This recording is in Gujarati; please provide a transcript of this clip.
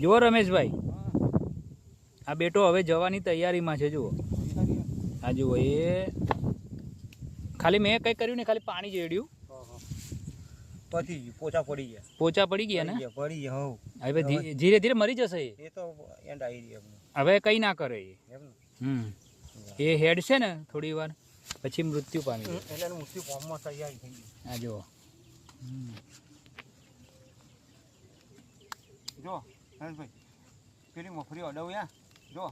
જુઓ રમેશભાઈ, આ બેટો હવે જવાની તૈયારીમાં છે. જુઓ આ જુઓ, એ ખાલી મેં કંઈ કર્યું ને, ખાલી પાણી જેડ્યું પછી પોચા પડી ગયા. પોચા પડી ગયા ને? પડી ગયા. હવે ધીરે ધીરે મરી જશે એ તો એન્ડ આવી ગયા. હવે કંઈ ના કરે એ હેડ છે ને થોડી વાર પછી મૃત્યુ પામી જાય. એટલે મૃત્યુ પામવા તૈયારી થઈ ગઈ. આ જુઓ જો હરેશભાઈ, પેલી મફરી અડાવ યા જો.